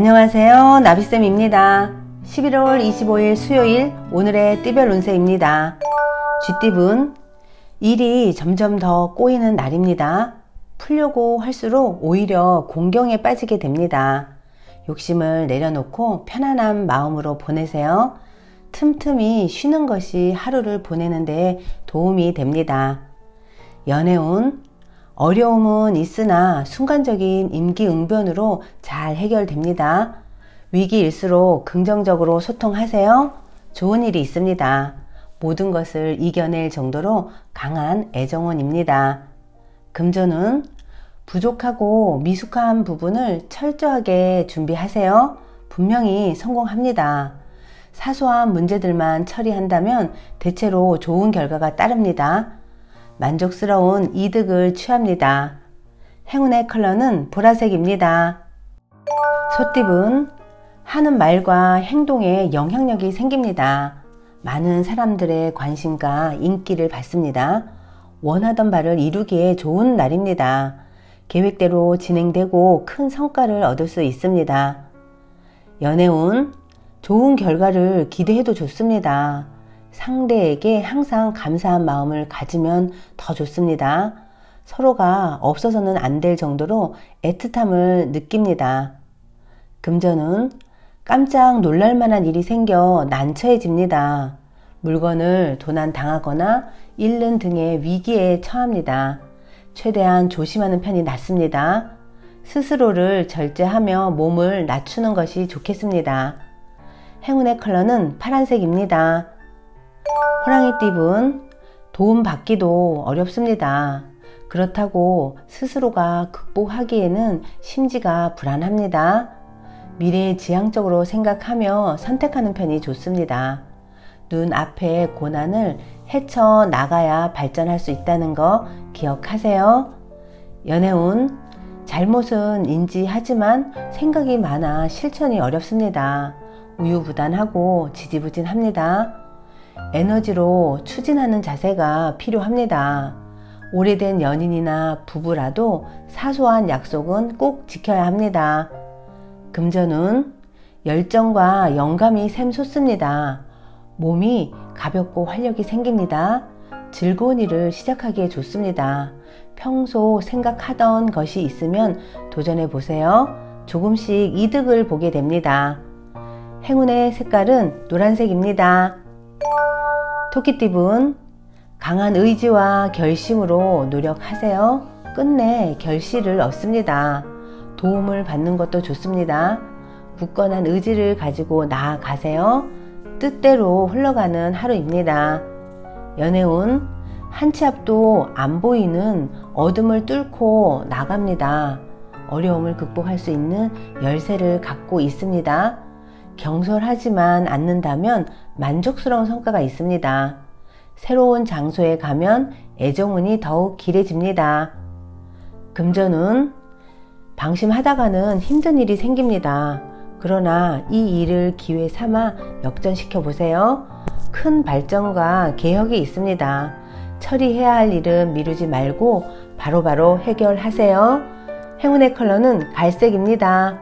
안녕하세요. 나비쌤입니다. 11월 25일 수요일 오늘의 띠별 운세입니다. 쥐띠분, 일이 점점 더 꼬이는 날입니다. 풀려고 할수록 오히려 공경에 빠지게 됩니다. 욕심을 내려놓고 편안한 마음으로 보내세요. 틈틈이 쉬는 것이 하루를 보내는 데 도움이 됩니다. 연애운, 어려움은 있으나 순간적인 임기응변으로 잘 해결됩니다. 위기일수록 긍정적으로 소통하세요. 좋은 일이 있습니다. 모든 것을 이겨낼 정도로 강한 애정운입니다. 금전은 부족하고 미숙한 부분을 철저하게 준비하세요. 분명히 성공합니다. 사소한 문제들만 처리한다면 대체로 좋은 결과가 따릅니다. 만족스러운 이득을 취합니다. 행운의 컬러는 보라색입니다. 소띠분, 하는 말과 행동에 영향력이 생깁니다. 많은 사람들의 관심과 인기를 받습니다. 원하던 바를 이루기에 좋은 날입니다. 계획대로 진행되고 큰 성과를 얻을 수 있습니다. 연애운, 좋은 결과를 기대해도 좋습니다. 상대에게 항상 감사한 마음을 가지면 더 좋습니다. 서로가 없어서는 안 될 정도로 애틋함을 느낍니다. 금전은 깜짝 놀랄 만한 일이 생겨 난처해집니다. 물건을 도난당하거나 잃는 등의 위기에 처합니다. 최대한 조심하는 편이 낫습니다. 스스로를 절제하며 몸을 낮추는 것이 좋겠습니다. 행운의 컬러는 파란색입니다. 호랑이띠분, 도움받기도 어렵습니다. 그렇다고 스스로가 극복하기에는 심지가 불안합니다. 미래지향적으로 생각하며 선택하는 편이 좋습니다. 눈앞의 고난을 헤쳐나가야 발전할 수 있다는 거 기억하세요. 연애운, 잘못은 인지하지만 생각이 많아 실천이 어렵습니다. 우유부단하고 지지부진합니다. 에너지로 추진하는 자세가 필요합니다. 오래된 연인이나 부부라도 사소한 약속은 꼭 지켜야 합니다. 금전운, 열정과 영감이 샘솟습니다. 몸이 가볍고 활력이 생깁니다. 즐거운 일을 시작하기에 좋습니다. 평소 생각하던 것이 있으면 도전해 보세요. 조금씩 이득을 보게 됩니다. 행운의 색깔은 노란색입니다. 토끼띠분, 강한 의지와 결심으로 노력하세요. 끝내 결실을 얻습니다. 도움을 받는 것도 좋습니다. 굳건한 의지를 가지고 나아가세요. 뜻대로 흘러가는 하루입니다. 연애운, 한 치 앞도 안 보이는 어둠을 뚫고 나갑니다. 어려움을 극복할 수 있는 열쇠를 갖고 있습니다. 경솔하지만 않는다면 만족스러운 성과가 있습니다. 새로운 장소에 가면 애정운이 더욱 길해집니다. 금전운, 방심하다가는 힘든 일이 생깁니다. 그러나 이 일을 기회 삼아 역전시켜 보세요. 큰 발전과 개혁이 있습니다. 처리해야 할 일은 미루지 말고 바로바로 해결하세요. 행운의 컬러는 갈색입니다.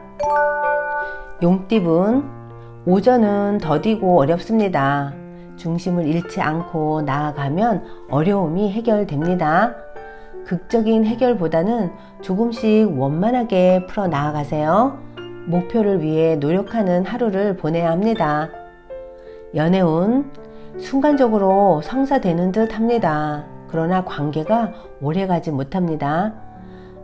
용띠분, 오전은 더디고 어렵습니다. 중심을 잃지 않고 나아가면 어려움이 해결됩니다. 극적인 해결보다는 조금씩 원만하게 풀어 나아가세요. 목표를 위해 노력하는 하루를 보내야 합니다. 연애운, 순간적으로 성사되는 듯 합니다. 그러나 관계가 오래가지 못합니다.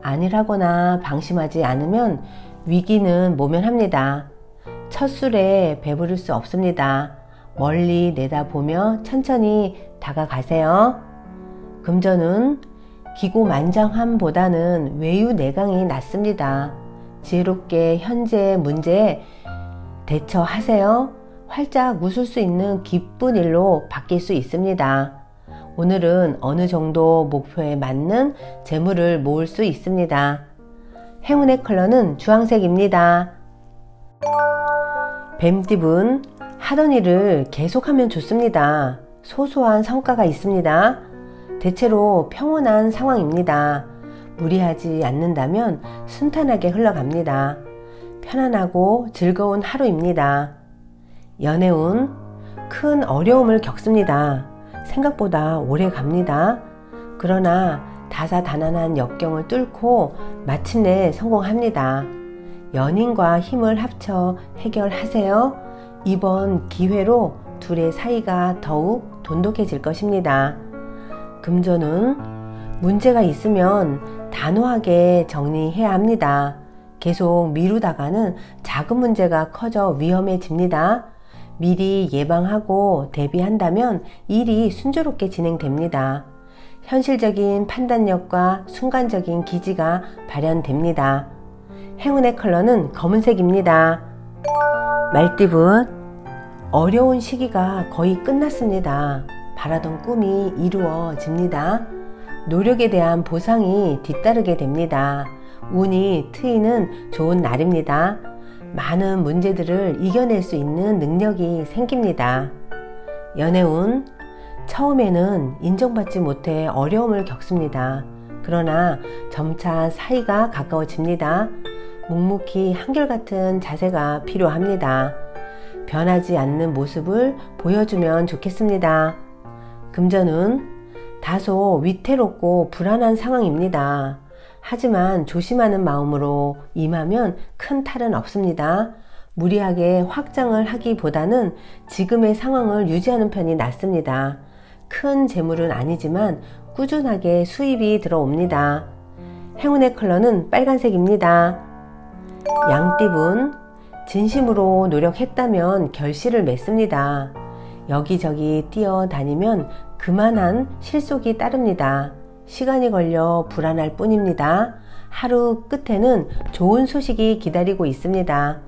안일하거나 방심하지 않으면 위기는 모면합니다. 첫 술에 배부를 수 없습니다. 멀리 내다보며 천천히 다가가세요. 금전은 기고만장함보다는 외유내강이 낫습니다. 지혜롭게 현재의 문제에 대처하세요. 활짝 웃을 수 있는 기쁜 일로 바뀔 수 있습니다. 오늘은 어느 정도 목표에 맞는 재물을 모을 수 있습니다. 행운의 컬러는 주황색입니다. 뱀띠분, 하던 일을 계속하면 좋습니다. 소소한 성과가 있습니다. 대체로 평온한 상황입니다. 무리하지 않는다면 순탄하게 흘러갑니다. 편안하고 즐거운 하루입니다. 연애운 큰 어려움을 겪습니다. 생각보다 오래 갑니다. 그러나 다사다난한 역경을 뚫고 마침내 성공합니다. 연인과 힘을 합쳐 해결하세요. 이번 기회로 둘의 사이가 더욱 돈독해질 것입니다. 금전운 문제가 있으면 단호하게 정리해야 합니다. 계속 미루다가는 작은 문제가 커져 위험해집니다. 미리 예방하고 대비한다면 일이 순조롭게 진행됩니다. 현실적인 판단력과 순간적인 기지가 발현됩니다. 행운의 컬러는 검은색입니다. 말띠분, 어려운 시기가 거의 끝났습니다. 바라던 꿈이 이루어집니다. 노력에 대한 보상이 뒤따르게 됩니다. 운이 트이는 좋은 날입니다. 많은 문제들을 이겨낼 수 있는 능력이 생깁니다. 연애운, 처음에는 인정받지 못해 어려움을 겪습니다. 그러나 점차 사이가 가까워집니다. 묵묵히 한결같은 자세가 필요합니다. 변하지 않는 모습을 보여주면 좋겠습니다. 금전운, 다소 위태롭고 불안한 상황입니다. 하지만 조심하는 마음으로 임하면 큰 탈은 없습니다. 무리하게 확장을 하기보다는 지금의 상황을 유지하는 편이 낫습니다. 큰 재물은 아니지만 꾸준하게 수입이 들어옵니다. 행운의 컬러는 빨간색입니다. 양띠분, 진심으로 노력했다면 결실을 맺습니다. 여기저기 뛰어다니면 그만한 실속이 따릅니다. 시간이 걸려 불안할 뿐입니다. 하루 끝에는 좋은 소식이 기다리고 있습니다.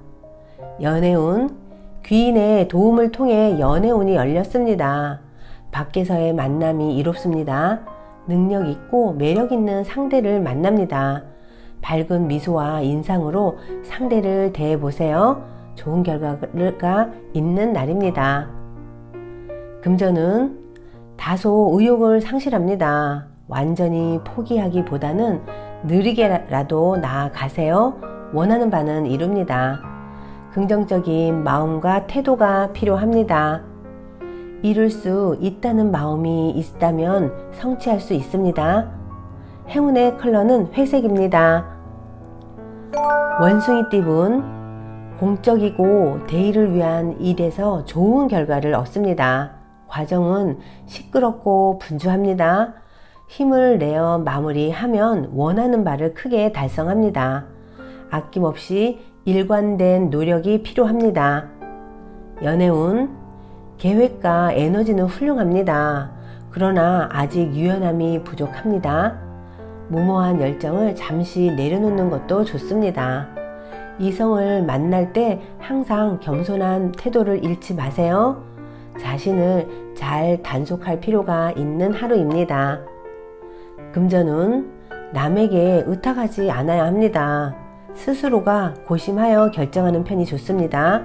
연애운, 귀인의 도움을 통해 연애운이 열렸습니다. 밖에서의 만남이 이롭습니다. 능력 있고 매력 있는 상대를 만납니다. 밝은 미소와 인상으로 상대를 대해보세요. 좋은 결과가 있는 날입니다. 금전은 다소 의욕을 상실합니다. 완전히 포기하기보다는 느리게라도 나아가세요. 원하는 바는 이룹니다. 긍정적인 마음과 태도가 필요합니다. 이룰 수 있다는 마음이 있다면 성취할 수 있습니다. 행운의 컬러는 회색입니다. 원숭이띠분, 공적이고 대의를 위한 일에서 좋은 결과를 얻습니다. 과정은 시끄럽고 분주합니다. 힘을 내어 마무리하면 원하는 바를 크게 달성합니다. 아낌없이 일관된 노력이 필요합니다. 연애운, 계획과 에너지는 훌륭합니다. 그러나 아직 유연함이 부족합니다. 무모한 열정을 잠시 내려놓는 것도 좋습니다. 이성을 만날 때 항상 겸손한 태도를 잃지 마세요. 자신을 잘 단속할 필요가 있는 하루입니다. 금전운, 남에게 의탁하지 않아야 합니다. 스스로가 고심하여 결정하는 편이 좋습니다.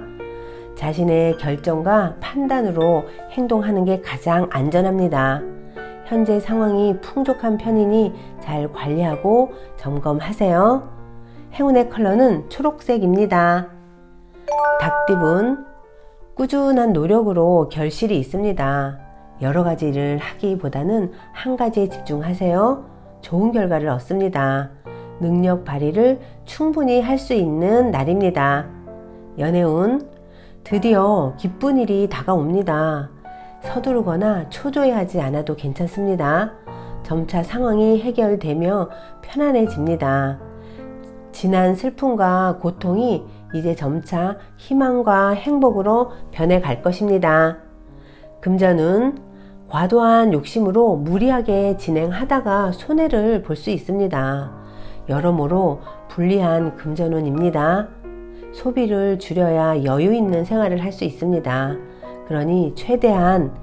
자신의 결정과 판단으로 행동하는 게 가장 안전합니다. 현재 상황이 풍족한 편이니 잘 관리하고 점검하세요. 행운의 컬러는 초록색입니다. 닭띠분, 꾸준한 노력으로 결실이 있습니다. 여러 가지 일을 하기보다는 한 가지에 집중하세요. 좋은 결과를 얻습니다. 능력 발휘를 충분히 할 수 있는 날입니다. 연애운, 드디어 기쁜 일이 다가옵니다. 서두르거나 초조해하지 않아도 괜찮습니다. 점차 상황이 해결되며 편안해집니다. 지난 슬픔과 고통이 이제 점차 희망과 행복으로 변해갈 것입니다. 금전운, 과도한 욕심으로 무리하게 진행하다가 손해를 볼 수 있습니다. 여러모로 불리한 금전운입니다. 소비를 줄여야 여유 있는 생활을 할 수 있습니다. 그러니 최대한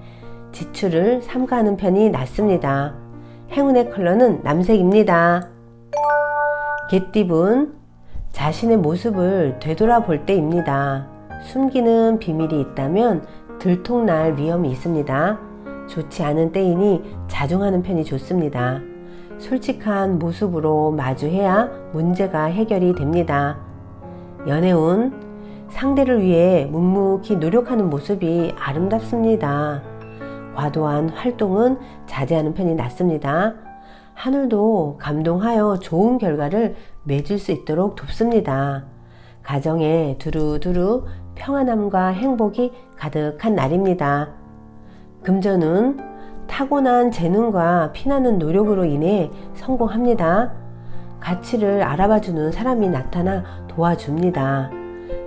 지출을 삼가하는 편이 낫습니다. 행운의 컬러는 남색입니다. 개띠분, 자신의 모습을 되돌아볼 때입니다. 숨기는 비밀이 있다면 들통날 위험이 있습니다. 좋지 않은 때이니 자중하는 편이 좋습니다. 솔직한 모습으로 마주해야 문제가 해결이 됩니다. 연애운, 상대를 위해 묵묵히 노력하는 모습이 아름답습니다. 과도한 활동은 자제하는 편이 낫습니다. 하늘도 감동하여 좋은 결과를 맺을 수 있도록 돕습니다. 가정에 두루두루 평안함과 행복이 가득한 날입니다. 금전운, 타고난 재능과 피나는 노력으로 인해 성공합니다. 가치를 알아봐주는 사람이 나타나 도와줍니다.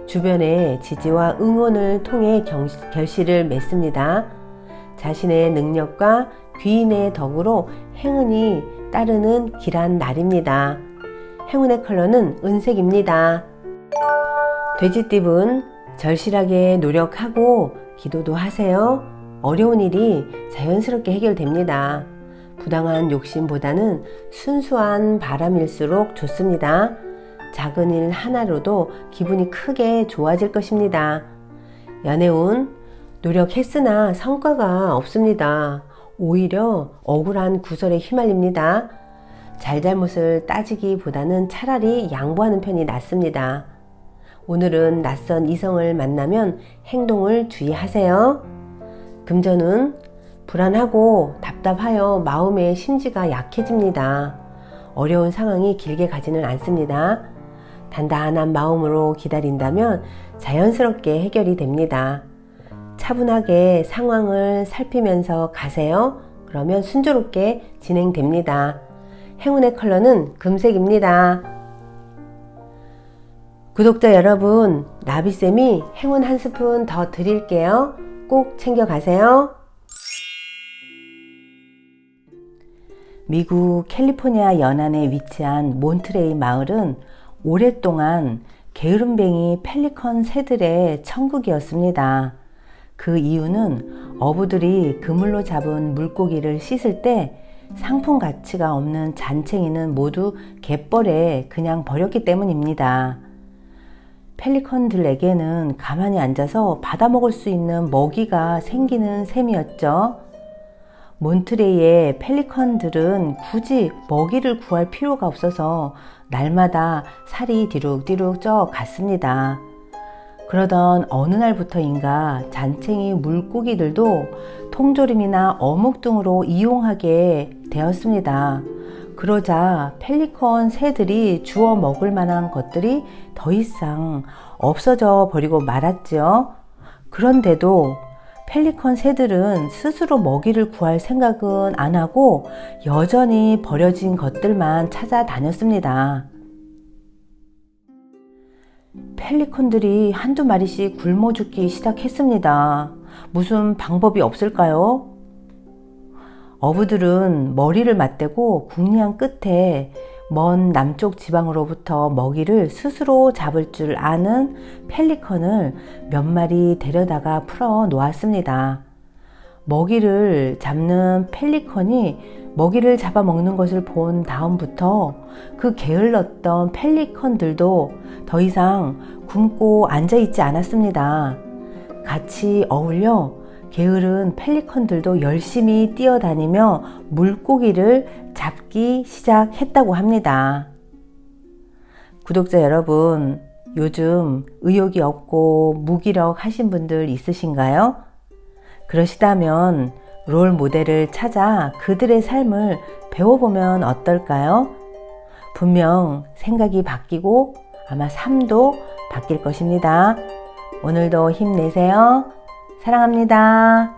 주변의 지지와 응원을 통해 결실을 맺습니다. 자신의 능력과 귀인의 덕으로 행운이 따르는 길한 날입니다. 행운의 컬러는 은색입니다. 돼지띠분, 절실하게 노력하고 기도도 하세요. 어려운 일이 자연스럽게 해결됩니다. 부당한 욕심보다는 순수한 바람일수록 좋습니다. 작은 일 하나로도 기분이 크게 좋아질 것입니다. 연애운, 노력했으나 성과가 없습니다. 오히려 억울한 구설에 휘말립니다. 잘잘못을 따지기보다는 차라리 양보하는 편이 낫습니다. 오늘은 낯선 이성을 만나면 행동을 주의하세요. 금전운, 불안하고 답답하여 마음의 심지가 약해집니다. 어려운 상황이 길게 가지는 않습니다. 단단한 마음으로 기다린다면 자연스럽게 해결이 됩니다. 차분하게 상황을 살피면서 가세요. 그러면 순조롭게 진행됩니다. 행운의 컬러는 금색입니다. 구독자 여러분, 나비쌤이 행운 한 스푼 더 드릴게요. 꼭 챙겨가세요. 미국 캘리포니아 연안에 위치한 몬트레이 마을은 오랫동안 게으름뱅이 펠리컨 새들의 천국이었습니다. 그 이유는 어부들이 그물로 잡은 물고기를 씻을 때 상품 가치가 없는 잔챙이는 모두 갯벌에 그냥 버렸기 때문입니다. 펠리컨들에게는 가만히 앉아서 받아먹을 수 있는 먹이가 생기는 셈이었죠. 몬트레이의 펠리컨들은 굳이 먹이를 구할 필요가 없어서 날마다 살이 디룩디룩 쪄 갔습니다. 그러던 어느 날부터인가 잔챙이 물고기들도 통조림이나 어묵 등으로 이용하게 되었습니다. 그러자 펠리컨 새들이 주워 먹을 만한 것들이 더 이상 없어져 버리고 말았죠. 그런데도 펠리컨 새들은 스스로 먹이를 구할 생각은 안 하고 여전히 버려진 것들만 찾아다녔습니다. 펠리컨들이 한두 마리씩 굶어 죽기 시작했습니다. 무슨 방법이 없을까요? 어부들은 머리를 맞대고 궁리한 끝에 먼 남쪽 지방으로부터 먹이를 스스로 잡을 줄 아는 펠리컨을 몇 마리 데려다가 풀어 놓았습니다. 먹이를 잡는 펠리컨이 먹이를 잡아먹는 것을 본 다음부터 그 게을렀던 펠리컨들도 더 이상 굶고 앉아있지 않았습니다. 같이 어울려 게으른 펠리컨들도 열심히 뛰어다니며 물고기를 잡기 시작했다고 합니다. 구독자 여러분, 요즘 의욕이 없고 무기력하신 분들 있으신가요? 그러시다면 롤 모델을 찾아 그들의 삶을 배워보면 어떨까요? 분명 생각이 바뀌고 아마 삶도 바뀔 것입니다. 오늘도 힘내세요. 사랑합니다.